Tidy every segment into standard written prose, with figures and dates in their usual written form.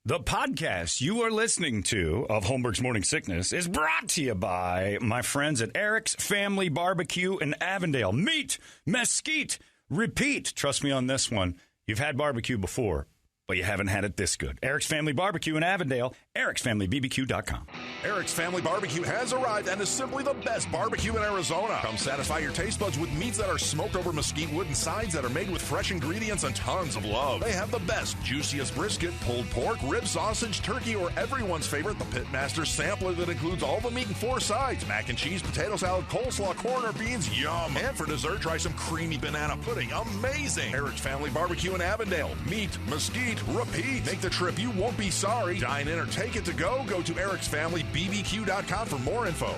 The podcast you are listening to of Holmberg's Morning Sickness is brought to you by my friends at Eric's Family Barbecue in Avondale. Meet, mesquite, repeat. Trust me on this one. You've had barbecue before, but you haven't had it this good. Eric's Family Barbecue in Avondale, ericsfamilybbq.com. Eric's Family Barbecue has arrived and is simply the best barbecue in Arizona. Come satisfy your taste buds with meats that are smoked over mesquite wood and sides that are made with fresh ingredients and tons of love. They have the best, juiciest brisket, pulled pork, rib sausage, turkey, or everyone's favorite, the Pitmaster sampler that includes all the meat and 4 sides, mac and cheese, potato salad, coleslaw, corn, or beans, yum. And for dessert, try some creamy banana pudding, amazing. Eric's Family Barbecue in Avondale. Meat, mesquite, repeat. Make the trip, you won't be sorry. Dine in or take it to go. Go to ericsfamilybbq.com for more info.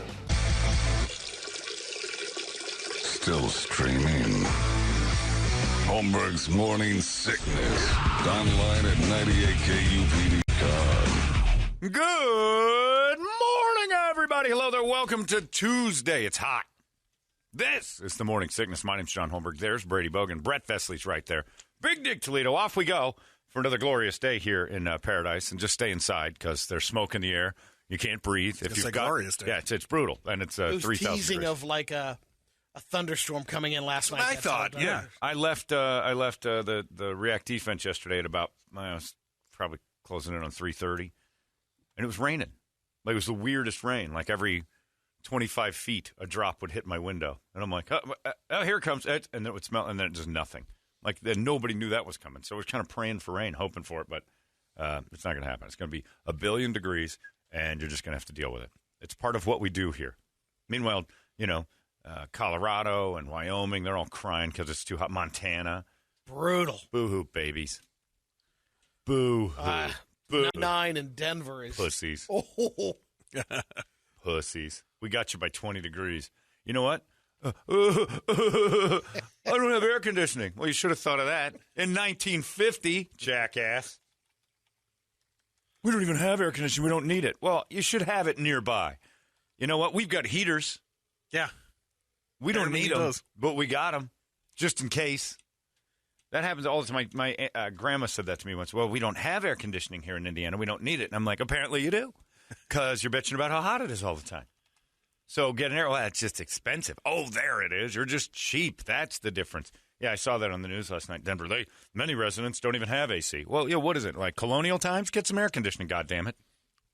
Still streaming. Holmberg's Morning Sickness. Online at 98kupd.com. Good morning, everybody. Hello there. Welcome to Tuesday. It's hot. This is the Morning Sickness. My name's John Holmberg. There's Brady Bogan. Brett Vesley's right there. Big Dick Toledo. Off we go for another glorious day here in paradise. And just stay inside because there's smoke in the air. You can't breathe. It's a glorious day. Yeah, it's brutal. And it's 3,000 teasing degrees. Of like a thunderstorm coming in last night. I thought, yeah. I left the React defense yesterday at about, I was probably closing in on 3:30. And it was raining. Like, it was the weirdest rain. Like every 25 feet, a drop would hit my window. And I'm like, oh, here it comes. And then it would smell, and then just nothing. Like, then nobody knew that was coming. So I was kind of praying for rain, hoping for it, but it's not going to happen. It's going to be 1 billion degrees, and you're just going to have to deal with it. It's part of what we do here. Meanwhile, Colorado and Wyoming, they're all crying because it's too hot. Montana. Brutal. Boo-hoo, babies. Boo-hoo. Boo. 9 in Denver is... Pussies. Oh. Pussies. We got you by 20 degrees. You know what? I don't have air conditioning. Well, you should have thought of that. In 1950, jackass. We don't even have air conditioning. We don't need it. Well, you should have it nearby. You know what? We've got heaters. Yeah. We don't need them, but we got them just in case. That happens all the time. My grandma said that to me once. Well, we don't have air conditioning here in Indiana. We don't need it. And I'm like, apparently you do, because you're bitching about how hot it is all the time. So get an air. Well, it's just expensive. Oh, there it is. You're just cheap. That's the difference. Yeah, I saw that on the news last night. Denver, many residents don't even have AC. Well, yeah, what is it? Like colonial times? Get some air conditioning, goddammit.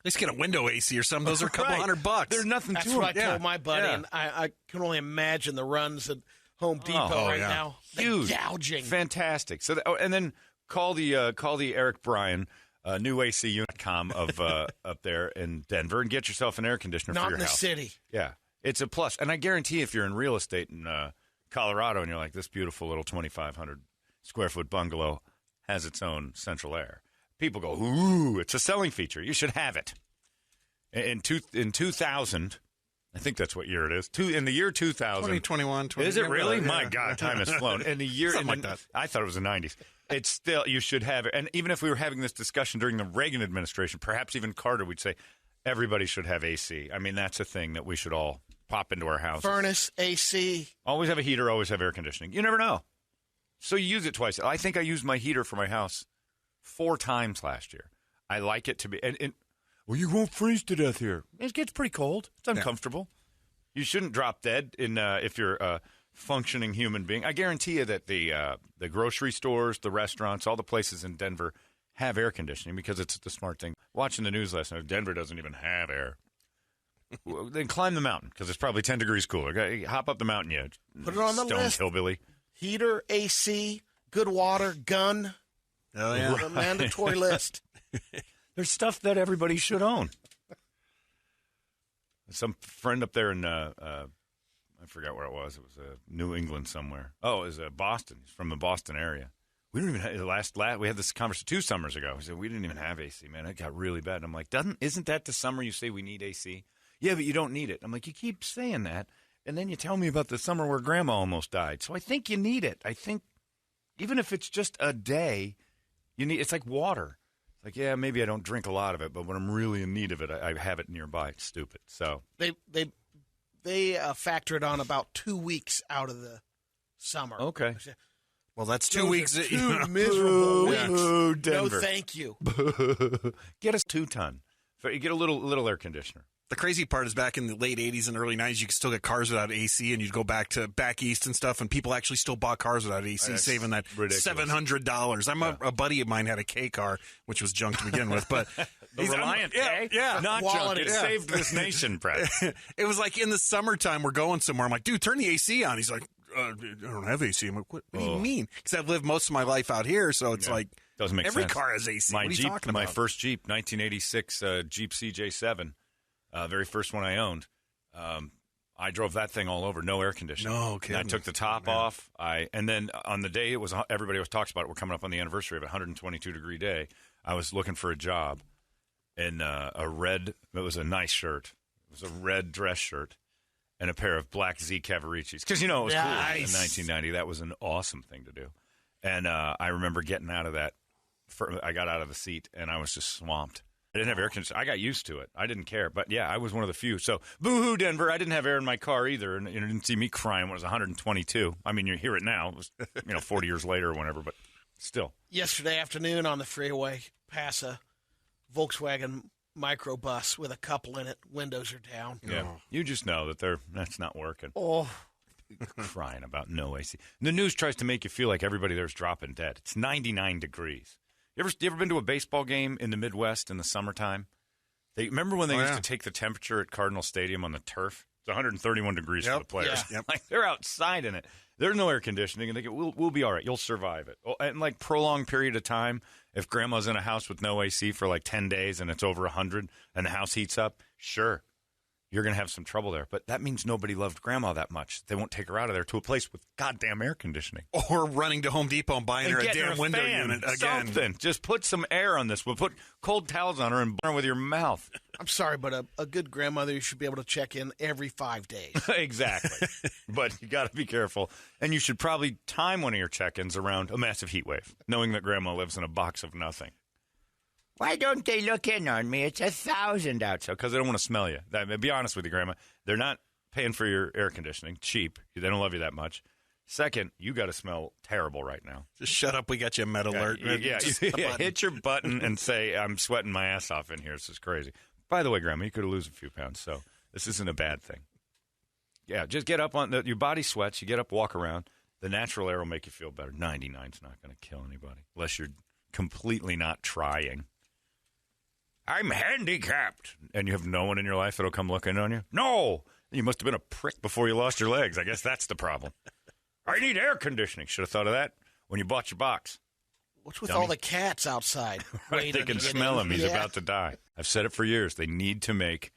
Let's get a window AC or something. Those are a couple $100. There's nothing That's to what them. I told my buddy, and I can only imagine the runs at Home Depot now. Huge. Gouging. Fantastic. So, and then call the Eric Bryan newacunit.com of up there in Denver and get yourself an air conditioner Not for your in the house. city. Yeah, it's a plus. And I guarantee if you're in real estate in Colorado and you're like, this beautiful little 2,500 square foot bungalow has its own central air, people go, ooh, it's a selling feature. You should have it. In 2000, I think that's what year it is. In the year 2000. 2021. Is it really? My God, time has flown. In the year, something like that. I thought it was the 90s. It's still, you should have it. And even if we were having this discussion during the Reagan administration, perhaps even Carter, we'd say everybody should have AC. I mean, that's a thing that we should all pop into our houses. Furnace, AC. Always have a heater, always have air conditioning. You never know. So you use it twice. I think I used my heater for my house 4 times last year. I like it to be... well, you won't freeze to death here. It gets pretty cold. It's uncomfortable. Yeah. You shouldn't drop dead if you're a functioning human being. I guarantee you that the grocery stores, the restaurants, all the places in Denver have air conditioning because it's the smart thing. Watching the news last night, Denver doesn't even have air. Then climb the mountain because it's probably 10 degrees cooler. Okay, hop up the mountain, you put it on the list. Stone hillbilly. Heater, AC, good water, gun. Oh, yeah. The mandatory list. There's stuff that everybody should own. Some friend up there in, I forgot where it was. It was New England somewhere. Oh, it was Boston. He's from the Boston area. We don't even have, we had this conversation 2 summers ago. He said, we didn't even have AC, man. It got really bad. And I'm like, isn't that the summer you say we need AC? Yeah, but you don't need it. I'm like, you keep saying that. And then you tell me about the summer where grandma almost died. So I think you need it. I think even if it's just a day, it's like water. It's like, yeah, maybe I don't drink a lot of it, but when I'm really in need of it, I have it nearby. It's stupid. So they factored on about 2 weeks out of the summer. Okay. Well, that's 2 Those weeks. are two miserable weeks. Boo, Denver. No, thank you. Get us 2-ton. So you get a little air conditioner. The crazy part is back in the late 80s and early 90s, you could still get cars without AC, and you'd go back east and stuff, and people actually still bought cars without AC, That's saving that ridiculous. $700. A buddy of mine had a K car, which was junk to begin with, but The Reliant, yeah, not quality. junk. It saved this nation, Brett. it was like in the summertime, we're going somewhere. I'm like, dude, turn the AC on. He's like, I don't have AC. I'm like, what do you mean? Because I've lived most of my life out here, so it's like Doesn't make every sense. car has AC. My what are you Jeep, talking my about? first Jeep, 1986 Jeep CJ7, very first one I owned. I drove that thing all over, no air conditioning. No kidding. And I took the top off. And then on the day everybody was talking about it. We're coming up on the anniversary of a 122-degree day. I was looking for a job in it was a nice shirt. It was a red dress shirt and a pair of black Z Cavaricis. Because, it was cool in 1990. That was an awesome thing to do. And I remember getting out of that. I got out of the seat, and I was just swamped. I didn't have air conditioning. I got used to it. I didn't care. But, yeah, I was one of the few. So, boo-hoo, Denver. I didn't have air in my car either. And you didn't see me crying when it was 122. I mean, you hear it now. It was, 40 years later or whatever, but still. Yesterday afternoon on the freeway, pass a Volkswagen microbus with a couple in it. Windows are down. Yeah. You just know that that's not working. Oh, Crying about no AC. The news tries to make you feel like everybody there's dropping dead. It's 99 degrees. You ever been to a baseball game in the Midwest in the summertime? Remember when they used to take the temperature at Cardinal Stadium on the turf? It's 131 degrees for the players. Yeah. Like they're outside in it. There's no air conditioning, and they go, we'll be all right. You'll survive it. And like prolonged period of time, if grandma's in a house with no AC for like 10 days and it's over 100 and the house heats up, sure, you're going to have some trouble there. But that means nobody loved grandma that much. They won't take her out of there to a place with goddamn air conditioning. Or running to Home Depot and buying her a getting damn window fan, unit again. Something. Just put some air on this. We'll put cold towels on her and burn with your mouth. I'm sorry, but a good grandmother, you should be able to check in every 5 days. Exactly. But you got to be careful. And you should probably time one of your check-ins around a massive heat wave, knowing that grandma lives in a box of nothing. Why don't they look in on me? It's 1,000 outside. Because they don't want to smell you. Be honest with you, Grandma. They're not paying for your air conditioning. Cheap. They don't love you that much. Second, you got to smell terrible right now. Just shut up. We got you a med alert. Just a button. Hit your button and say, I'm sweating my ass off in here. This is crazy. By the way, Grandma, you could lose a few pounds, so this isn't a bad thing. Yeah, just get up on your body sweats. You get up, walk around. The natural air will make you feel better. 99's not going to kill anybody unless you're completely not trying. I'm handicapped. And you have no one in your life that'll come looking on you? No. You must have been a prick before you lost your legs. I guess that's the problem. I need air conditioning. Should have thought of that when you bought your box. What's with Dummy. all the cats outside? Right, they can smell him. He's about to die. I've said it for years. They need to make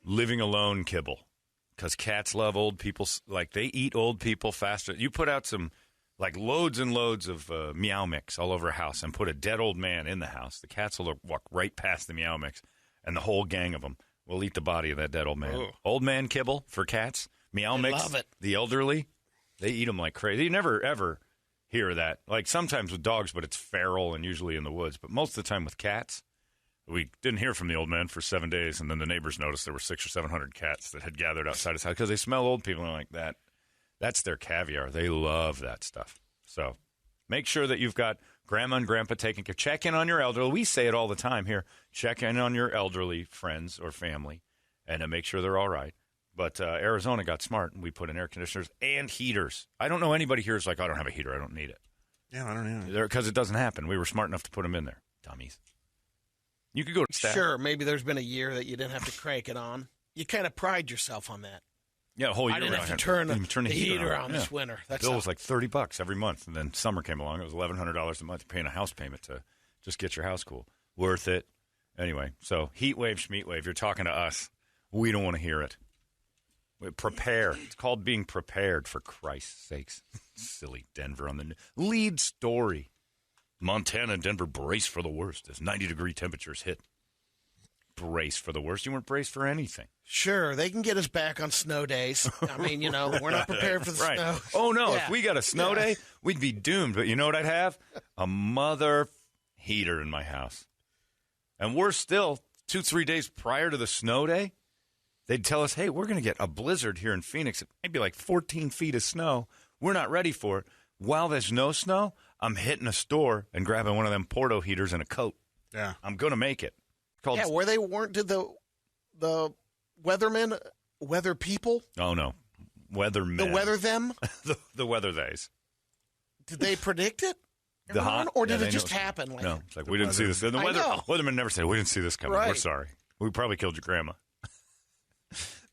living alone kibble because cats love old people. Like, they eat old people faster. You put out some... like loads and loads of Meow Mix all over a house and put a dead old man in the house. The cats will walk right past the Meow Mix, and the whole gang of them will eat the body of that dead old man. Ooh. Old man kibble for cats. Meow Mix. Love it. The elderly, they eat them like crazy. You never, ever hear that. Like sometimes with dogs, but it's feral and usually in the woods. But most of the time with cats, we didn't hear from the old man for 7 days, and then the neighbors noticed there were 600 or 700 cats that had gathered outside his house because they smell old people and like that. That's their caviar. They love that stuff. So make sure that you've got grandma and grandpa taking care. Check in on your elderly. We say it all the time here. Check in on your elderly friends or family and make sure they're all right. But Arizona got smart, and we put in air conditioners and heaters. I don't know anybody here who's like, I don't have a heater. I don't need it. Yeah, I don't know. Because it doesn't happen. We were smart enough to put them in there. Dummies. You could go to staff. Sure, maybe there's been a year that you didn't have to crank it on. You kind of pride yourself on that. Yeah, a whole year. I didn't have to turn the heater on this winter. The bill was like $30 every month, and then summer came along. It was $1,100 a month. You're paying a house payment to just get your house cool. Worth it. Anyway, so heat wave, schmeat wave. You're talking to us. We don't want to hear it. Prepare. It's called being prepared, for Christ's sakes. Silly Denver on the lead story. Montana and Denver brace for the worst as 90-degree temperatures hit. Brace for the worst. You weren't braced for anything. Sure, they can get us back on snow days. I mean, we're not prepared for the snow. Oh, no. Yeah. If we got a snow day, we'd be doomed. But you know what I'd have? A mother heater in my house. And worse still, 2-3 days prior to the snow day, they'd tell us, hey, we're going to get a blizzard here in Phoenix. It might be like 14 feet of snow. We're not ready for it. while there's no snow, I'm hitting a store and grabbing one of them Porto heaters and a coat. Yeah. I'm going to make it. Called Yeah, where they weren't, did the weathermen, weather people, Oh, no. Weathermen. the weather them, the weather days. did they predict it? The hot? Or did Yeah, it they just know. happen? Like, No, it's like, we didn't see this. The I know. weathermen never say, we didn't see this coming. We're Right. sorry. We probably killed your grandma.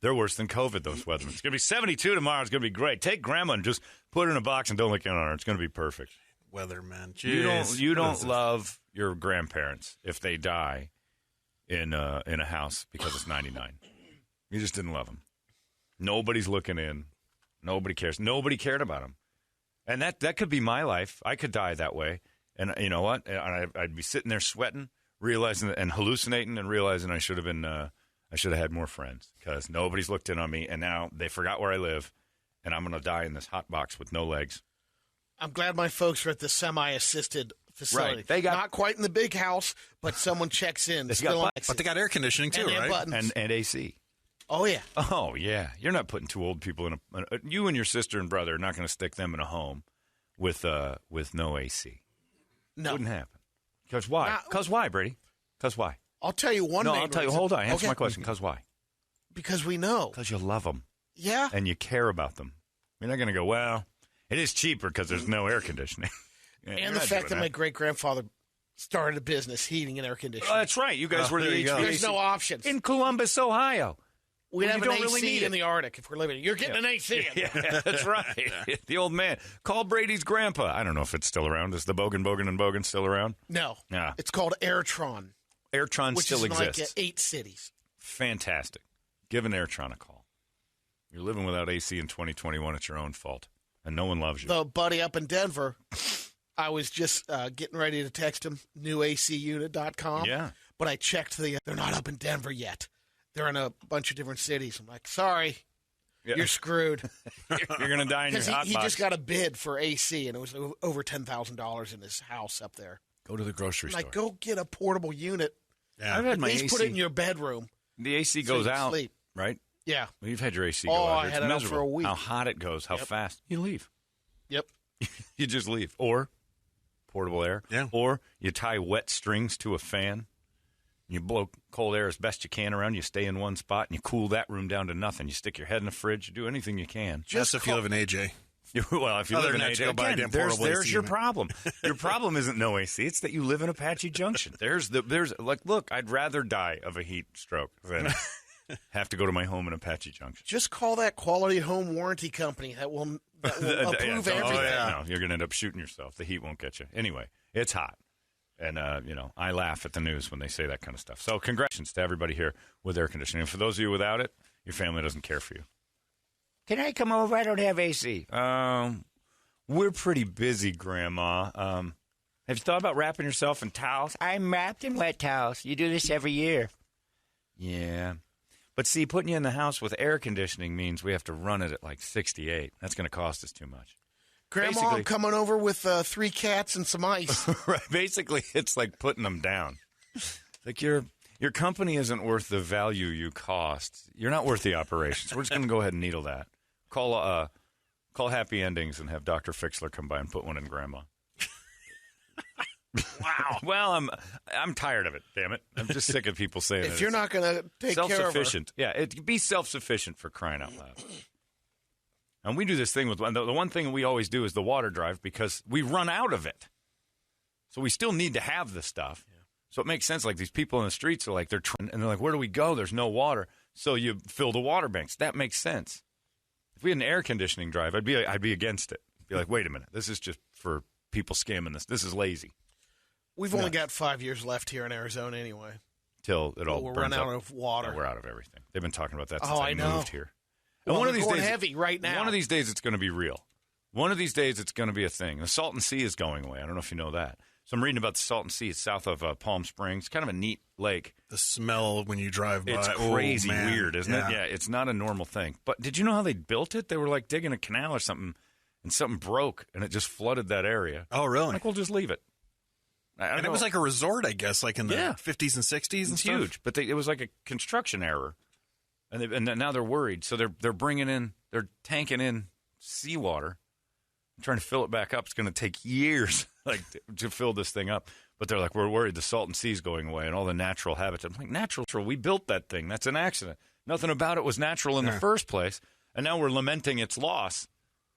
They're worse than COVID, those weathermen. It's going to be 72 tomorrow. It's going to be great. Take grandma and just put her in a box and don't look in on her. It's going to be perfect. Weatherman. You don't love your grandparents if they die in a house because it's 99. You just didn't love them. Nobody's looking in. Nobody cares. Nobody cared about them. And that could be my life. I could die that way. And you know what? I'd be sitting there sweating, realizing and hallucinating, and realizing I should have had more friends because nobody's looked in on me, and now they forgot where I live, and I'm going to die in this hot box with no legs. I'm glad my folks are at the semi-assisted facility. Right. They got- not quite in the big house, but someone checks in. They still got on- But they got air conditioning too, and they have right? buttons. And AC. Oh yeah. Oh, yeah. You're not putting two old people in you and your sister and brother are not going to stick them in a home with no AC. No. Wouldn't happen. Because why? Because why, Brady? Because why? I'll tell you one. No, main I'll tell you. reason. Hold on. Answer Okay. my question. Because why? Because we know. Because you love them Yeah. and you care about them. You're not going to go, well, it is cheaper because there's no air conditioning. Yeah, you're And the not fact doing that my great-grandfather started a business heating and air conditioning. Oh, that's right. You guys were the there you go. HVAC. There's no options. In Columbus, Ohio. We'd Well, have you an don't AC really need in it. the Arctic if we're living. You're getting an AC. In there. Yeah, that's right. The old man. Call Brady's grandpa. I don't know if it's still around. Is the Bogan still around? No. Yeah. It's called Airtron, Airtron which still is in exists. like 8 cities. Fantastic. Give an Airtron a call. You're living without AC in 2021. It's your own fault. And no one loves you. The buddy up in Denver, I was just getting ready to text him, newacunit.com. Yeah. But I checked they're not up in Denver yet. They're in a bunch of different cities. I'm like, sorry, Yeah. you're screwed. You're going to die in your Because hot he box. just got a bid for AC, and it was over $10,000 in his house up there. Go to the grocery I'm store. like, go get a portable unit. Yeah. I've had my At least AC. put it in your bedroom. The AC so goes you can out, sleep. right? Yeah. Well, you've had your AC Oh, go out. I It's had it out miserable. for a week. How hot it goes, how Yep. fast. You leave. Yep. You just leave. Or portable air. Yeah. Or you tie wet strings to a fan. You blow cold air as best you can around. You stay in one spot and you cool that room down to nothing. You stick your head in the fridge. You do anything you can. Just if you live in AJ. Well, if you Other live in than that, you AJ, go buy a again, damn portable there's AC, your man. problem. Your problem isn't no AC. It's that you live in Apache Junction. There's like, look, I'd rather die of a heat stroke than have to go to my home in Apache Junction. Just call that quality home warranty company that will approve everything. No, you're going to end up shooting yourself. The heat won't get you. Anyway, it's hot. And, I laugh at the news when they say that kind of stuff. So congratulations to everybody here with air conditioning. And for those of you without it, your family doesn't care for you. Can I come over? I don't have AC. We're pretty busy, Grandma. Have you thought about wrapping yourself in towels? I'm wrapped in wet towels. You do this every year. Yeah. But see, putting you in the house with air conditioning means we have to run it at like 68. That's going to cost us too much. Grandma, Basically- I'm coming over with 3 cats and some ice. Right. Basically, it's like putting them down. Like your company isn't worth the value you cost. You're not worth the operations. We're just going to go ahead and needle that. Call Happy Endings and have Dr. Fixler come by and put one in Grandma. Wow. Well, I'm tired of it. Damn it. I'm just sick of people saying If you're not going to take care of her. self-sufficient. Yeah, be self-sufficient for crying out loud. And we do this thing with the one thing we always do is the water drive because we run out of it. So we still need to have the stuff. Yeah. So it makes sense. Like these people in the streets are like, they're like, where do we go? There's no water. So you fill the water banks. That makes sense. If we had an air conditioning drive, I'd be against it. Be like, wait a minute. This is just for people scamming this. This is lazy. We've only got 5 years left here in Arizona anyway. Till it all We'll burns run out up. of water. Yeah, we're out of everything. They've been talking about that since I know. moved here. Well, And one of they're these going days, heavy right now. One of these days, it's going to be real. One of these days, it's going to be a thing. The Salton Sea is going away. I don't know if you know that. So I'm reading about the Salton Sea. It's south of Palm Springs. Kind of a neat lake. The smell when you drive by. It's crazy man. weird, isn't it? Yeah, it's not a normal thing. But did you know how they built it? They were like digging a canal or something, and something broke, and it just flooded that area. Oh, really? Like, we'll just leave it. And it was like a resort, I guess, like in the 50s and 60s and It's stuff. huge, but it was like a construction error, and now they're worried. So they're tanking in seawater trying to fill it back up. It's going to take years to fill this thing up. But they're like, we're worried the Salton Sea is going away and all the natural habitat. I'm like, natural? We built that thing. That's an accident. Nothing about it was natural in the first place. And now we're lamenting its loss.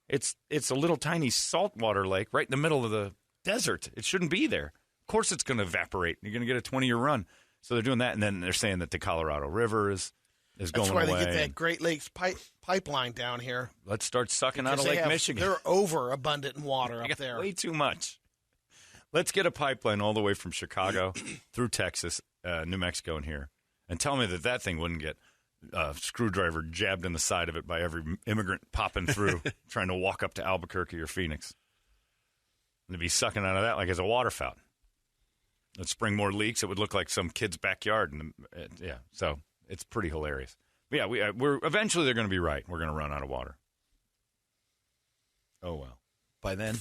It's a little tiny saltwater lake right in the middle of the desert. It shouldn't be there. Of course it's going to evaporate. You're going to get a 20-year run. So they're doing that, and then they're saying that the Colorado River is going away. That's why they get that Great Lakes pipeline down here. Let's start sucking out of Lake Michigan. They're overabundant in water up there. Way too much. Let's get a pipeline all the way from Chicago through Texas, New Mexico, and here. And tell me that thing wouldn't get a screwdriver jabbed in the side of it by every immigrant popping through, trying to walk up to Albuquerque or Phoenix. And to be sucking out of that like it's a water fountain. It'd spring more leaks. It would look like some kid's backyard. So it's pretty hilarious. But yeah, we're eventually they're going to be right. We're going to run out of water. Oh, well. By then,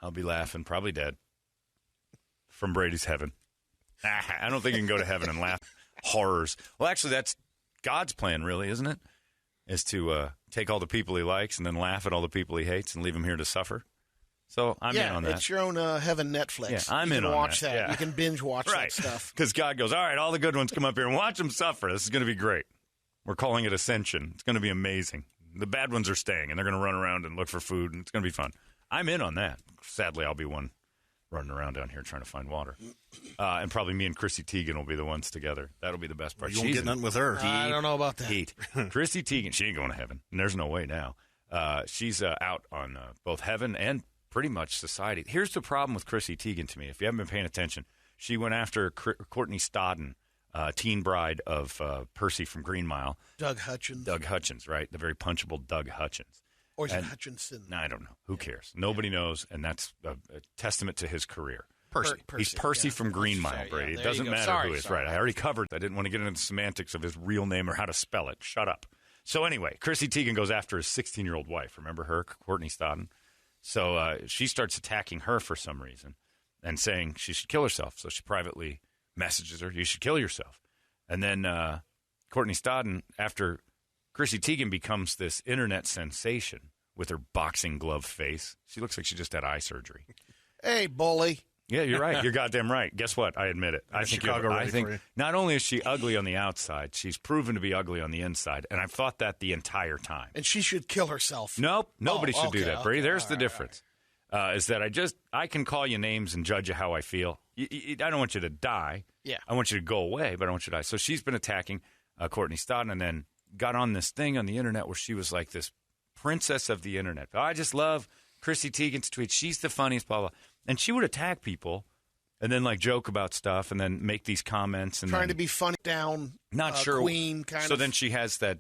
I'll be laughing, probably dead, from Brady's heaven. I don't think you can go to heaven and laugh horrors. Well, actually, that's God's plan, really, isn't it? Is to take all the people he likes and then laugh at all the people he hates and leave them here to suffer. So I'm in on that. Yeah, it's your own heaven Netflix. Yeah, I'm in on that. You can watch that. Yeah. You can binge watch that stuff. Because God goes, all right, all the good ones come up here and watch them suffer. This is going to be great. We're calling it Ascension. It's going to be amazing. The bad ones are staying, and they're going to run around and look for food, and it's going to be fun. I'm in on that. Sadly, I'll be one running around down here trying to find water. And probably me and Chrissy Teigen will be the ones together. That'll be the best part. You won't get nothing with her. I don't know about that. Heat. Chrissy Teigen, she ain't going to heaven. And there's no way now. She's out on both heaven and pretty much society. Here's the problem with Chrissy Teigen to me. If you haven't been paying attention, she went after Courtney Stodden, teen bride of Percy from Green Mile. Doug Hutchins, right? The very punchable Doug Hutchins. Or is it Hutchinson? No, I don't know. Who cares? Nobody knows, and that's a testament to his career. Percy. He's Percy from Green Mile, Brady. It doesn't matter who he is. Right. I already covered. I didn't want to get into the semantics of his real name or how to spell it. Shut up. So anyway, Chrissy Teigen goes after his 16-year-old wife. Remember her, Courtney Stodden? So she starts attacking her for some reason and saying she should kill herself. So she privately messages her, you should kill yourself. And then Courtney Stodden, after Chrissy Teigen becomes this internet sensation with her boxing glove face. She looks like she just had eye surgery. Hey, bully. Yeah, you're right. You're goddamn right. Guess what? I admit it. I think not only is she ugly on the outside, she's proven to be ugly on the inside. And I've thought that the entire time. And she should kill herself. Nope. Nobody should do that, Brady. There's the difference. Is that I can call you names and judge you how I feel. I don't want you to die. Yeah. I want you to go away, but I don't want you to die. So she's been attacking Courtney Stodden and then got on this thing on the internet where she was like this princess of the internet. I just love Chrissy Teigen's tweets. She's the funniest, blah, blah. And she would attack people and then like joke about stuff and then make these comments. And trying to be funny down not sure. Queen kind of. So then she has that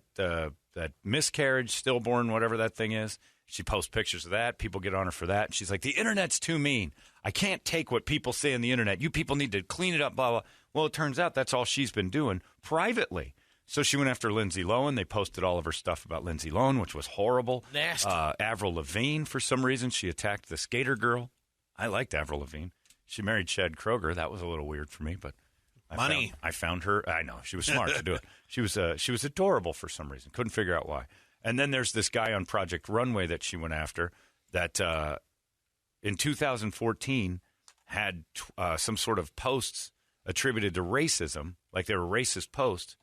miscarriage, stillborn, whatever that thing is. She posts pictures of that. People get on her for that. She's like, the internet's too mean. I can't take what people say on the internet. You people need to clean it up, blah, blah. Well, it turns out that's all she's been doing privately. So she went after Lindsay Lohan. They posted all of her stuff about Lindsay Lohan, which was horrible. Nasty. Avril Lavigne, for some reason, she attacked the skater girl. I liked Avril Lavigne. She married Chad Kroeger. That was a little weird for me, but I found her. I know she was smart to do it. She was adorable for some reason. Couldn't figure out why. And then there's this guy on Project Runway that she went after that in 2014 had some sort of posts attributed to racism, like they were racist posts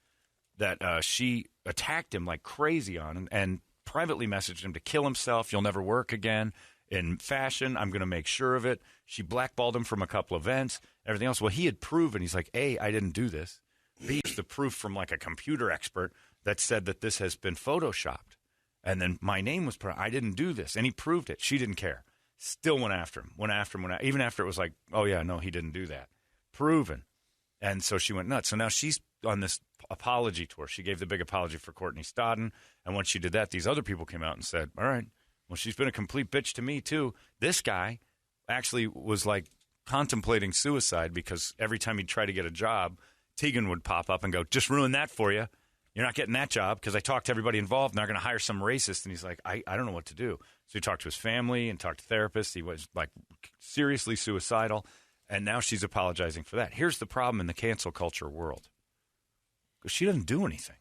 that she attacked him like crazy on and privately messaged him to kill himself. You'll never work again in fashion. I'm going to make sure of it. She blackballed him from a couple events, everything else. Well, he had proven, he's like, A, I didn't do this. B, it's the proof from like a computer expert that said that this has been photoshopped. And then my name was put, I didn't do this. And he proved it. She didn't care. Still went after him, even after it was like, oh yeah, no, he didn't do that. Proven. And so she went nuts. So now she's on this apology tour. She gave the big apology for Courtney Stodden. And once she did that, these other people came out and said, all right, well, she's been a complete bitch to me too. This guy actually was like contemplating suicide because every time he'd try to get a job, Teigen would pop up and go, just ruin that for you. You're not getting that job because I talked to everybody involved and they're going to hire some racist. And he's like, I don't know what to do. So he talked to his family and talked to therapists. He was like seriously suicidal. And now she's apologizing for that. Here's the problem in the cancel culture world. She doesn't do anything.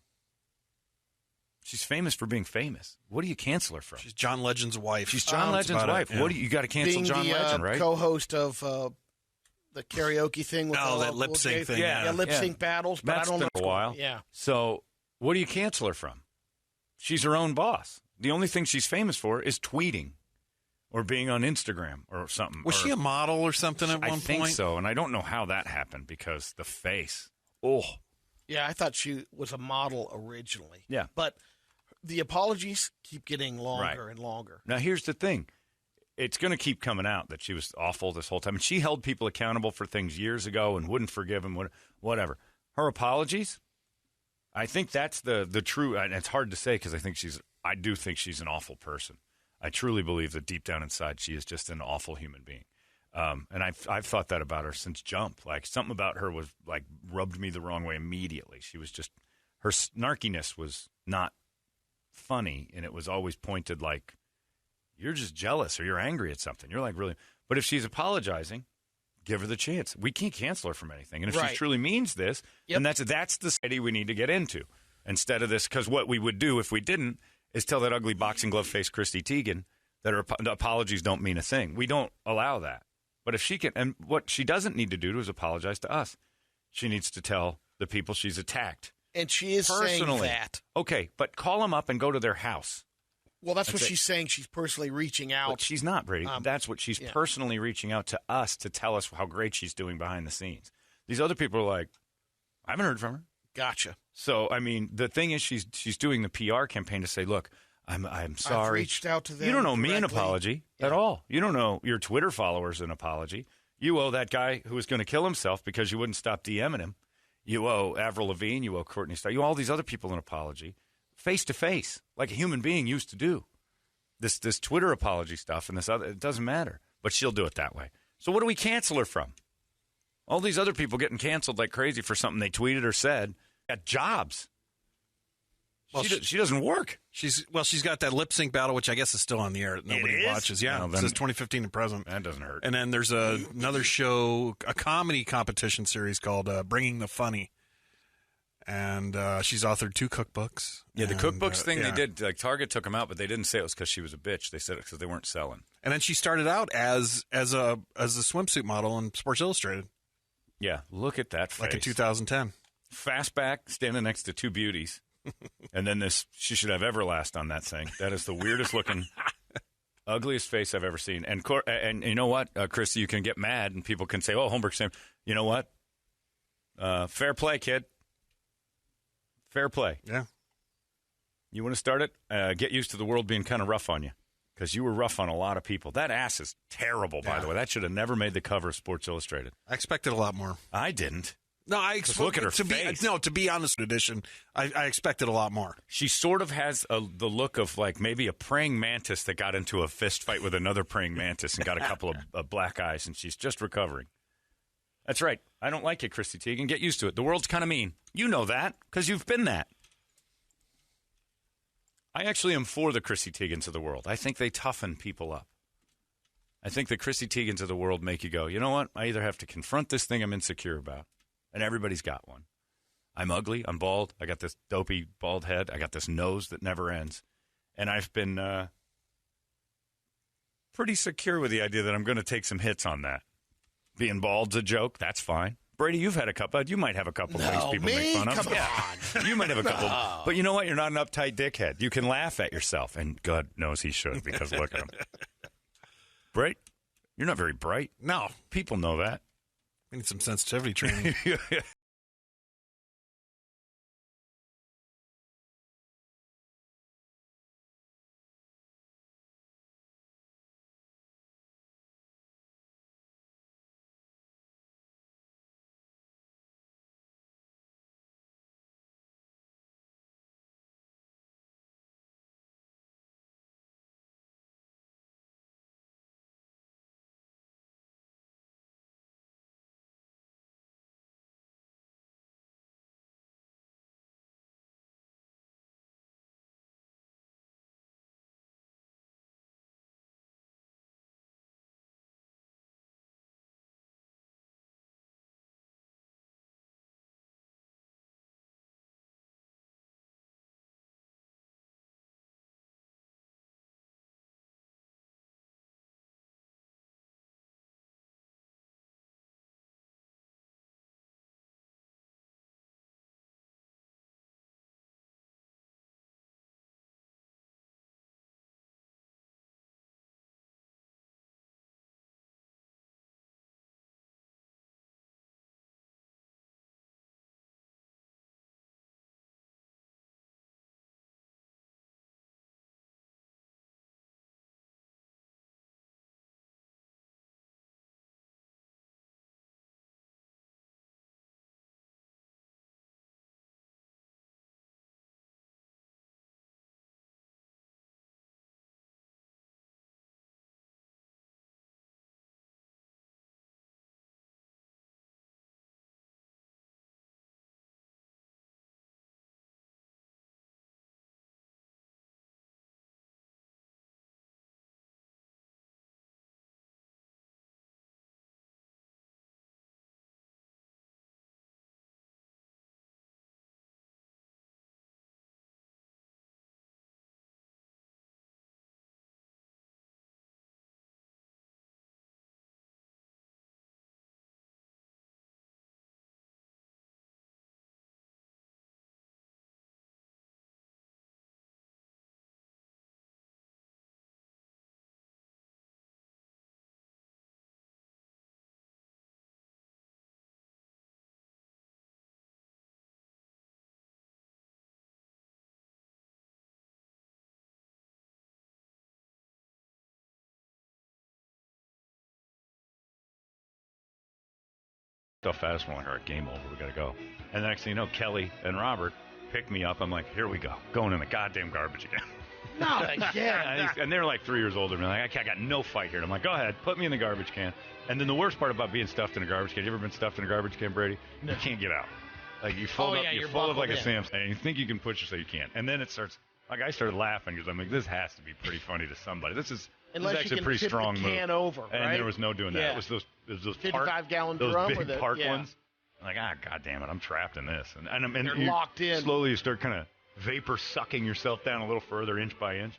She's famous for being famous. What do you cancel her from? She's John Legend's wife. She's John Legend's wife. Yeah. What do you got to cancel Being John the, Legend, right? co-host of the karaoke thing with Oh, the that lip sync thing. Yeah, lip sync battles. But That's I don't know been a while. Yeah. So what do you cancel her from? She's her own boss. The only thing she's famous for is tweeting or being on Instagram or something. Was she a model or something at one point? I think so, and I don't know how that happened because the face. Oh. Yeah, I thought she was a model originally. Yeah. But the apologies keep getting longer and longer. Now, here's the thing. It's going to keep coming out that she was awful this whole time. And she held people accountable for things years ago and wouldn't forgive them, whatever. Her apologies, I think that's the true, and it's hard to say because I do think she's an awful person. I truly believe that deep down inside she is just an awful human being. And I've thought that about her since Jump. Like, something about her was, like, rubbed me the wrong way immediately. She was just, her snarkiness was not funny, and it was always pointed like, you're just jealous or you're angry at something. You're like, really? But if she's apologizing, give her the chance. We can't cancel her from anything. And if she truly means this, then that's the society we need to get into instead of this. Because what we would do if we didn't is tell that ugly boxing glove face Chrissy Teigen that her apologies don't mean a thing. We don't allow that. But if she can, and what she doesn't need to do is apologize to us. She needs to tell the people she's attacked. And she is personally saying that. Okay, but call them up and go to their house. Well, that's what she's saying. She's personally reaching out. But she's not, Brady. That's what she's personally reaching out to us to tell us how great she's doing behind the scenes. These other people are like, I haven't heard from her. Gotcha. So, I mean, the thing is she's doing the PR campaign to say, look, I'm sorry. I've reached out to them. You don't owe me an directly. apology at all. You don't owe your Twitter followers an apology. You owe that guy who was going to kill himself because you wouldn't stop DMing him. You owe Avril Lavigne. You owe Courtney Starr. You owe all these other people an apology, face to face, like a human being used to do. This Twitter apology stuff and this other, it doesn't matter. But she'll do it that way. So what do we cancel her from? All these other people getting canceled like crazy for something they tweeted or said got jobs. Well, she doesn't work. She's got that lip sync battle, which I guess is still on the air. That nobody watches. Yeah, well, it says 2015 to present. That doesn't hurt. And then there's another show, a comedy competition series called Bringing the Funny. And she's authored 2 cookbooks. Yeah, the cookbooks thing they did, like Target took them out, but they didn't say it was because she was a bitch. They said it because they weren't selling. And then she started out as a swimsuit model in Sports Illustrated. Yeah, look at that face. Like in 2010. Fastback, standing next to 2 beauties. And then she should have Everlast on that thing. That is the weirdest looking, ugliest face I've ever seen. And you know what, Chrissy, you can get mad and people can say, oh, Holmberg's saying, you know what? Fair play, kid. Fair play. Yeah. You want to start it? Get used to the world being kind of rough on you because you were rough on a lot of people. That ass is terrible, by the way. That should have never made the cover of Sports Illustrated. I expected a lot more. I didn't. No, I expected look at her face. To be honest, edition, I expected a lot more. She sort of has the look of like maybe a praying mantis that got into a fist fight with another praying mantis and got a couple of black eyes, and she's just recovering. That's right. I don't like it, Chrissy Teigen. Get used to it. The world's kind of mean. You know that because you've been that. I actually am for the Chrissy Teigens of the world. I think they toughen people up. I think the Chrissy Teigens of the world make you go, you know what? I either have to confront this thing I'm insecure about, and everybody's got one. I'm ugly. I'm bald. I got this dopey bald head. I got this nose that never ends. And I've been pretty secure with the idea that I'm going to take some hits on that. Being bald's a joke. That's fine. Brady, you've had a couple. You might have a couple of these people make fun of. Come on. You might have a couple. But you know what? You're not an uptight dickhead. You can laugh at yourself. And God knows he should because look at him. Bright? You're not very bright. No. People know that. I need some sensitivity training. stuff at us. We're like, all right, game over. We got to go. And the next thing you know, Kelly and Robert picked me up. I'm like, here we go. Going in the goddamn garbage again. Not again. And they're like 3 years older. And they're like, I got no fight here. And I'm like, go ahead. Put me in the garbage can. And then the worst part about being stuffed in a garbage can, you ever been stuffed in a garbage can, Brady? No. You can't get out. Like, you fold up, you fold up like a Samson. And you think you can push yourself, you can't. And then it starts, like, I started laughing because I'm like, this has to be pretty funny to somebody. This is actually a pretty strong move. Can over, right? And there was no doing that. Yeah. It was those 55-gallon those drum big with park ones. I'm like, God damn it, I'm trapped in this. And they're locked in. Slowly you start kind of vapor sucking yourself down a little further, inch by inch.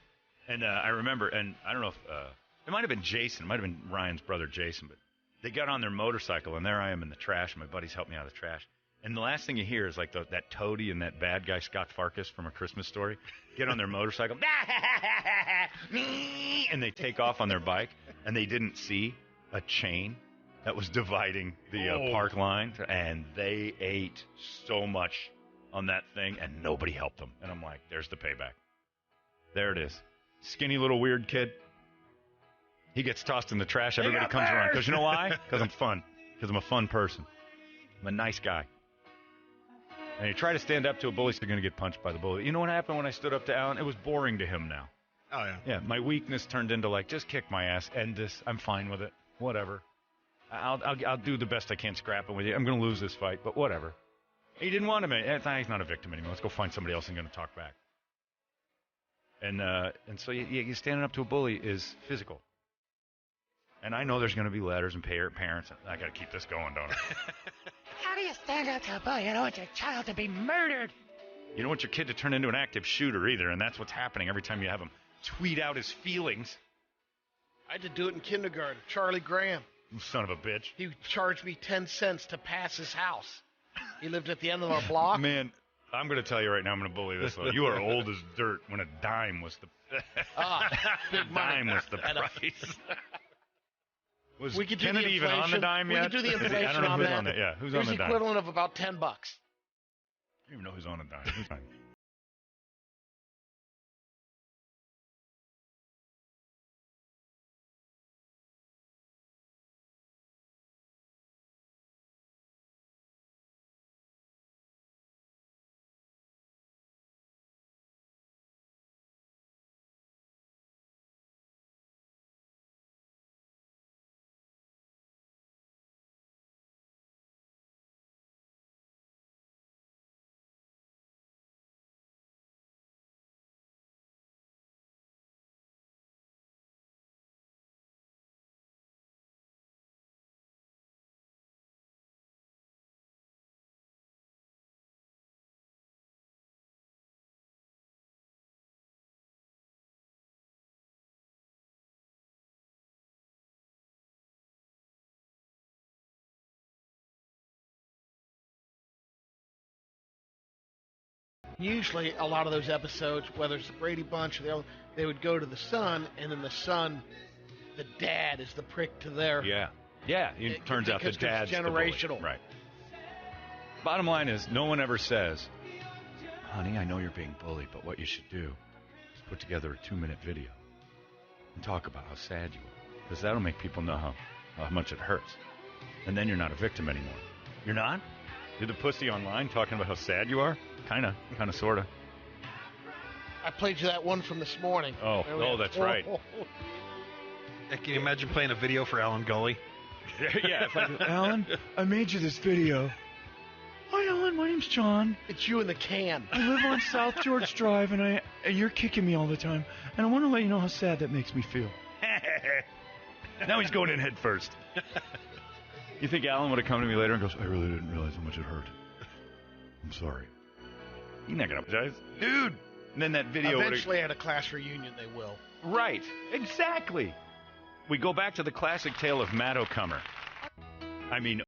And I remember, and I don't know if it might have been Jason, it might have been Ryan's brother Jason, but they got on their motorcycle, and there I am in the trash. My buddies helped me out of the trash. And the last thing you hear is like that Toady and that bad guy Scott Farkas from A Christmas Story get on their motorcycle, and they take off on their bike, and they didn't see a chain that was dividing the park line, and they ate so much on that thing, and nobody helped them. And I'm like, there's the payback. There it is. Skinny little weird kid. He gets tossed in the trash. Everybody comes around. Because you know why? Because I'm fun. Because I'm a fun person. I'm a nice guy. And you try to stand up to a bully, so you're going to get punched by the bully. You know what happened when I stood up to Alan? It was boring to him now. Oh, yeah. Yeah, my weakness turned into like, just kick my ass, end this. I'm fine with it. Whatever. I'll do the best I can scrapping with you. I'm going to lose this fight, but whatever. He didn't want him. He's not a victim anymore. Let's go find somebody else and going to talk back. And so you standing up to a bully is physical. And I know there's going to be letters and parents. I got to keep this going, don't I? How do you stand up to a bully? You don't want your child to be murdered. You don't want your kid to turn into an active shooter either, and that's what's happening every time you have him tweet out his feelings. I had to do it in kindergarten. Charlie Graham. Son of a bitch. He charged me 10 cents to pass his house. He lived at the end of our block. Man, I'm going to tell you right now, I'm going to bully this one. You are old as dirt when a dime was the big money. Dime was the price. Was we could do Kennedy even on the dime yet? We could do the inflation I don't know on who's that. on that. Yeah, who's Here's on the the dime? equivalent of about $10. I don't even know who's on a dime. Who's on? Usually, a lot of those episodes, whether it's the Brady Bunch or the other, they would go to the son, and then the son, the dad, is the prick to their. Yeah. It turns out the dad's generational. The bully. Right. Bottom line is, no one ever says, honey, I know you're being bullied, but what you should do is put together a 2-minute video and talk about how sad you are. Because that'll make people know how much it hurts. And then you're not a victim anymore. You're not? You're the pussy online talking about how sad you are? Kind of, sort of. I played you that one from this morning. Oh, that's right. Can you imagine playing a video for Alan Gully? Yeah, it's like, Alan, I made you this video. Hi, Alan, my name's John. It's you in the can. I live on South George Drive, and you're kicking me all the time. And I want to let you know how sad that makes me feel. Now he's going in head first. You think Alan would have come to me later and goes, I really didn't realize how much it hurt. I'm sorry. He's not going to apologize. Dude! And then that video Eventually at a class reunion, they will. Right. Exactly. We go back to the classic tale of Matt O'Cummer. I mean,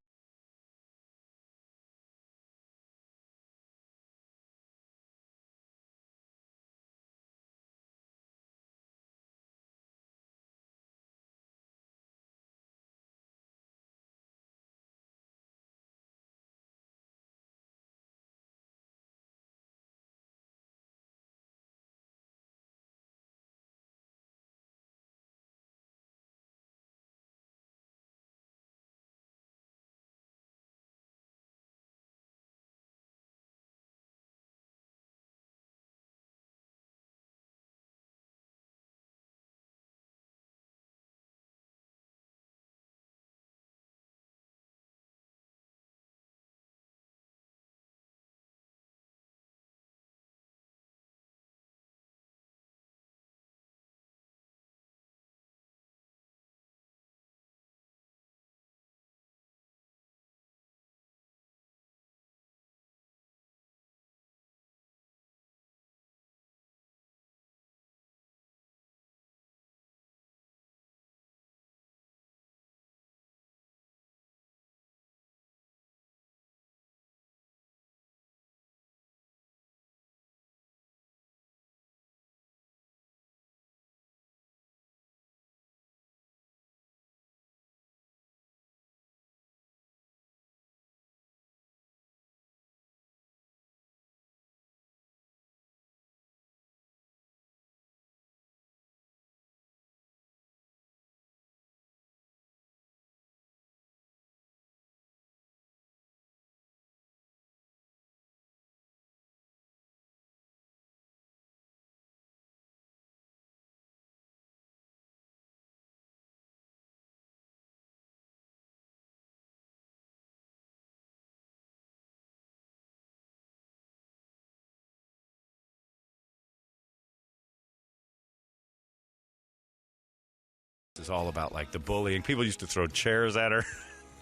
was all about like the bullying. People used to throw chairs at her.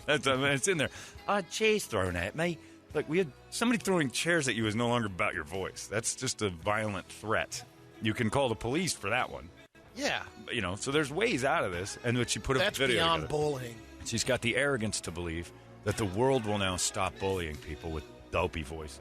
It's in there. Chairs thrown at me. Like we had somebody throwing chairs at you is no longer about your voice. That's just a violent threat. You can call the police for that one. Yeah. So there's ways out of this. And what she put up That's the video beyond together. bullying. She's got the arrogance to believe that the world will now stop bullying people with dopey voices.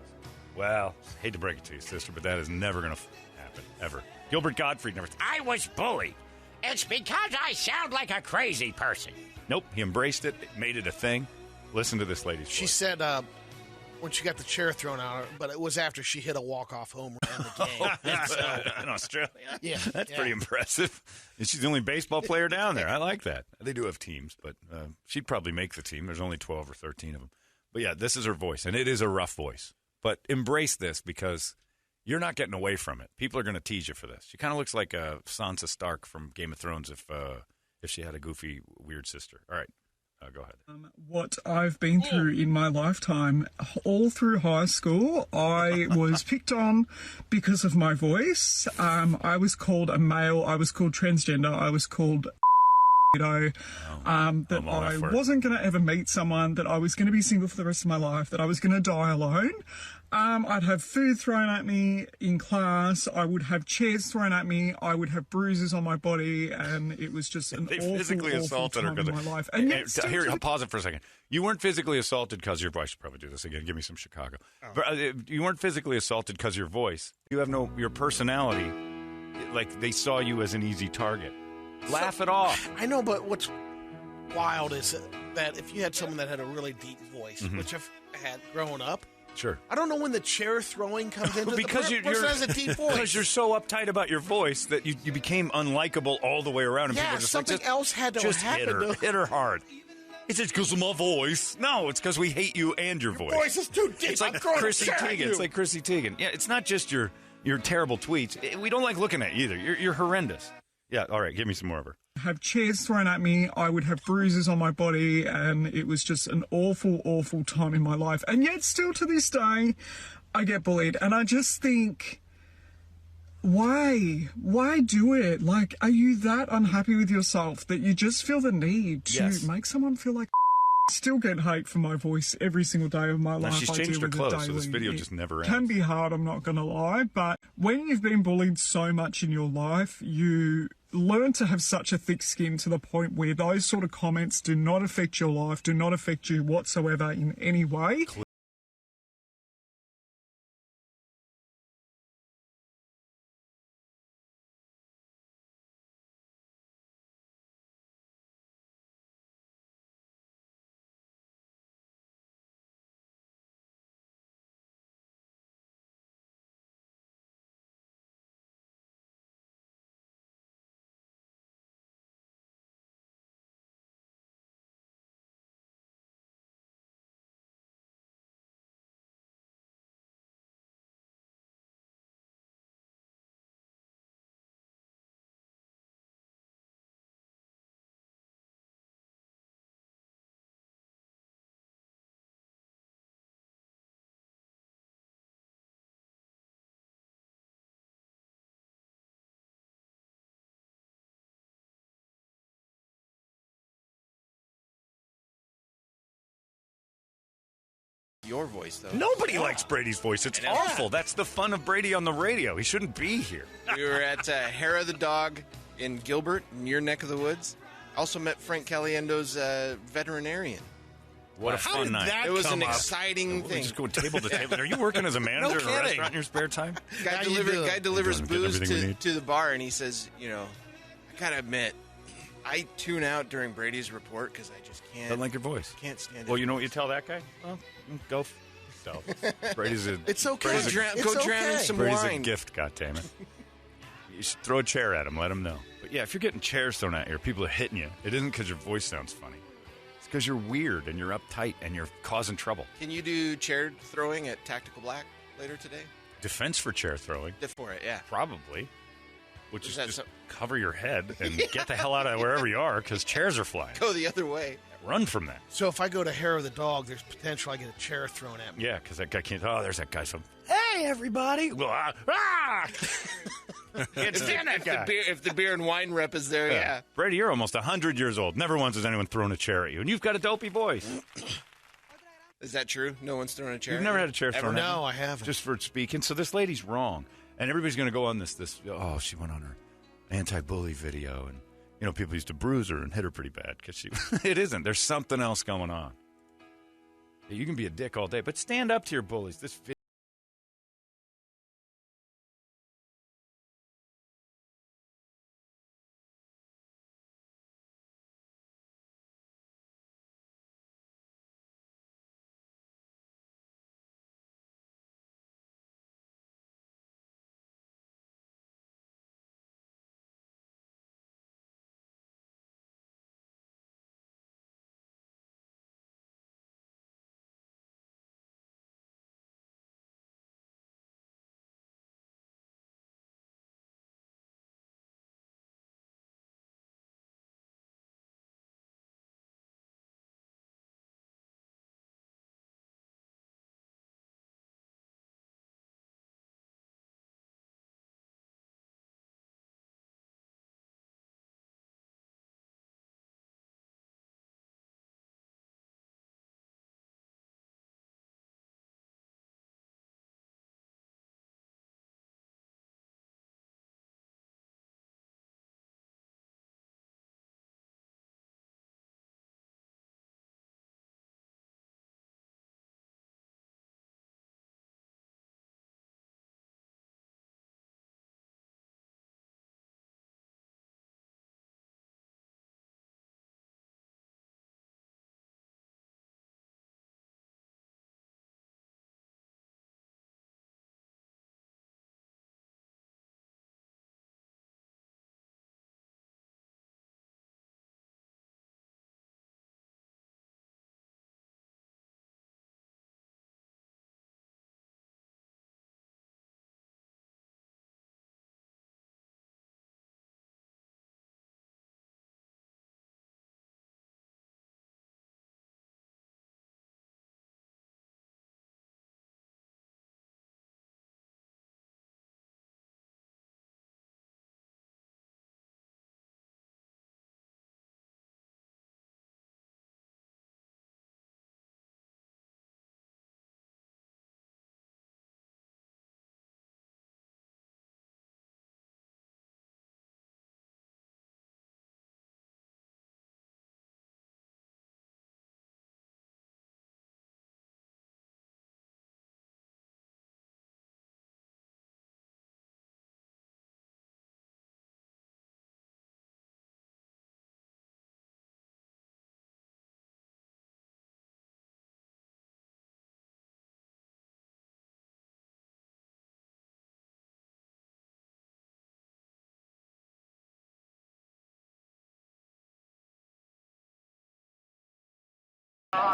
Well, hate to break it to you, sister, but that is never going to happen, ever. Gilbert Gottfried never. I was bullied. It's because I sound like a crazy person. Nope, he embraced it, made it a thing. Listen to this lady's She voice. said when she got the chair thrown at her, but it was after she hit a walk-off home run in the game. In Australia? Yeah. That's Yeah. pretty impressive. And she's the only baseball player down there. I like that. They do have teams, but she'd probably make the team. There's only 12 or 13 of them. But yeah, this is her voice, and it is a rough voice. But embrace this because you're not getting away from it. People are going to tease you for this. She kind of looks like Sansa Stark from Game of Thrones if she had a goofy, weird sister. All right, go ahead. What I've been through in my lifetime, all through high school, I was picked on because of my voice. I was called a male. I was called transgender. I was called that I wasn't going to ever meet someone, that I was going to be single for the rest of my life, that I was going to die alone. I'd have food thrown at me in class. I would have chairs thrown at me. I would have bruises on my body, and it was just an awful time in my life. And yet Here, I'll pause it for a second. You weren't physically assaulted because your voice. I should probably do this again. Give me some Chicago. But, you weren't physically assaulted because your voice. You have your personality. Like they saw you as an easy target. Laugh it off. I know, but what's wild is that if you had someone that had a really deep voice, which I've had growing up, Sure. I don't know when the chair throwing comes into because the person has a deep voice. Because you're so uptight about your voice that you became unlikable all the way around. And Yeah, people are just something like, else had to just happen. hit her hard. It's just because of my voice. No, it's because we hate you and your voice. Voice is too deep. It's like I'm throwing a Chrissy chair at Teigen. you. It's like Chrissy Teigen. Yeah, it's not just your terrible tweets. We don't like looking at you either. You're horrendous. Yeah, all right, give me some more of her. have chairs thrown at me. I would have bruises on my body, and it was just an awful, awful time in my life. And yet still to this day, I get bullied. And I just think, why do it? Like, are you that unhappy with yourself that you just feel the need to make someone feel like still get hate for my voice every single day of my life? She's changed her clothes, so this video just never ends. It can be hard, I'm not going to lie, but when you've been bullied so much in your life, you learn to have such a thick skin to the point where those sort of comments do not affect your life, do not affect you whatsoever in any way. Your voice, though. Nobody likes Brady's voice. It's awful. That's the fun of Brady on the radio. He shouldn't be here. We were at Hair of the Dog in Gilbert, in your neck of the woods. Also met Frank Caliendo's veterinarian. What a fun night. It was an exciting thing. Just go table to table. Are you working as a manager at a restaurant in your spare time? Guy delivers booze to the bar, and he says, you know, I gotta admit, I tune out during Brady's report because I just can't. Don't like your voice. Can't stand it. Well, you know what you tell that guy? Well, go f yourself. Brady's a. It's okay. Go drown in some Brady's wine. a gift, goddammit. You should throw a chair at him. Let him know. But yeah, if you're getting chairs thrown at you, or people are hitting you, it isn't because your voice sounds funny. It's because you're weird and you're uptight and you're causing trouble. Can you do chair throwing at Tactical Black later today? Defense for chair throwing. For it, yeah. Probably. Which is just cover your head and get the hell out of wherever you are because chairs are flying. Go the other way. Run from that. So if I go to Hair of the Dog, there's potential I get a chair thrown at me. Yeah, because that guy can't. Oh, there's that guy from. Hey, everybody! Ah! If the beer and wine rep is there, yeah. Brady, you're almost 100 years old. Never once has anyone thrown a chair at you, and you've got a dopey voice. Is that true? No one's thrown a chair. You've never had a chair thrown at you? No, I haven't. Just for speaking. So this lady's wrong, and everybody's going to go on this. Oh, she went on her anti-bully video, and people used to bruise her and hit her pretty bad because she. It isn't. There's something else going on. You can be a dick all day, but stand up to your bullies. This.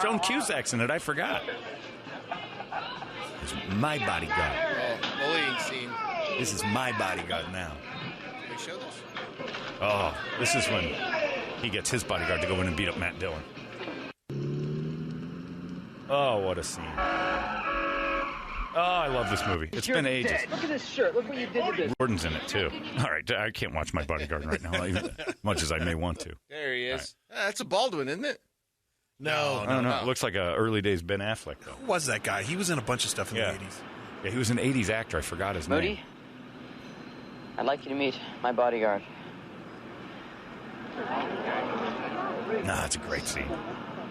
Joan Cusack's in it. I forgot. It's my bodyguard. Bullying scene. This is my bodyguard now. Can we show this? Oh, this is when he gets his bodyguard to go in and beat up Matt Dillon. Oh, what a scene. Oh, I love this movie. It's been ages. Dead. Look at this shirt. Look what you did to this. Gordon's in it, too. All right, I can't watch my bodyguard right now, even, much as I may want to. There he is. Right. That's a Baldwin, isn't it? No. It looks like a early days Ben Affleck, though. Who was that guy? He was in a bunch of stuff in the 80s. Yeah, he was an 80s actor. I forgot his name. Moody, I'd like you to meet my bodyguard. Nah, it's a great scene.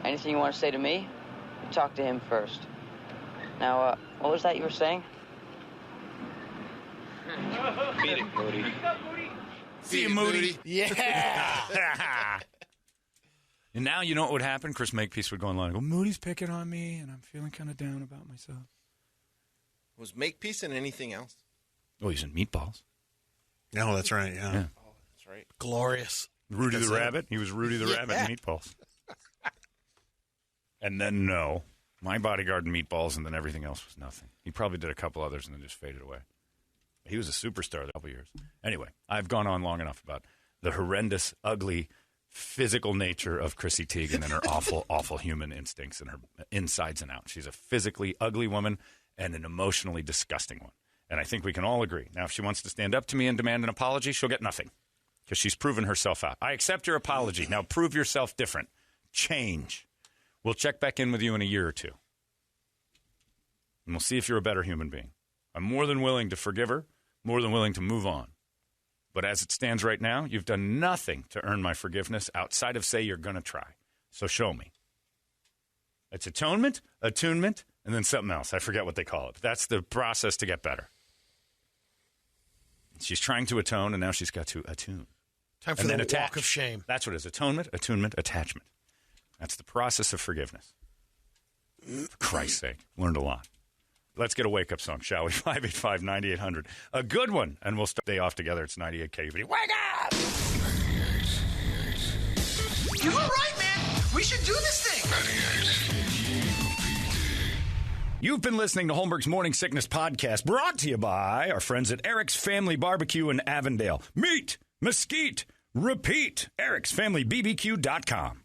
Anything you want to say to me, you talk to him first. Now, what was that you were saying? Beat it, Moody. See you, Moody. Yeah. And now you know what would happen? Chris Makepeace would go online and go, Moody's picking on me, and I'm feeling kind of down about myself. Was Makepeace in anything else? Oh, he's in Meatballs. No, that's right, yeah. Oh, that's right. Glorious. Rudy the Rabbit. He was Rudy the Rabbit in Meatballs. And then, no. My Bodyguard and Meatballs, and then everything else was nothing. He probably did a couple others and then just faded away. He was a superstar a couple years. Anyway, I've gone on long enough about the horrendous, ugly, physical nature of Chrissy Teigen and her awful, awful human instincts and her insides and outs. She's a physically ugly woman and an emotionally disgusting one. And I think we can all agree. Now, if she wants to stand up to me and demand an apology, she'll get nothing because she's proven herself out. I accept your apology. Now prove yourself different. Change. We'll check back in with you in a year or two. And we'll see if you're a better human being. I'm more than willing to forgive her, more than willing to move on. But as it stands right now, you've done nothing to earn my forgiveness outside of say you're going to try. So show me. It's atonement, attunement, and then something else. I forget what they call it. But that's the process to get better. She's trying to atone, and now she's got to attune. Time for the walk of shame. That's what it is. Atonement, attunement, attachment. That's the process of forgiveness. For Christ's sake. Learned a lot. Let's get a wake-up song, shall we? 585-9800. A good one, and we'll start the day off together. It's 98 KUPD. Wake up! You were right, man. We should do this thing. 98 You've been listening to Holmberg's Morning Sickness Podcast, brought to you by our friends at Eric's Family Barbecue in Avondale. Meet, mesquite, repeat. Eric'sFamilyBBQ.com.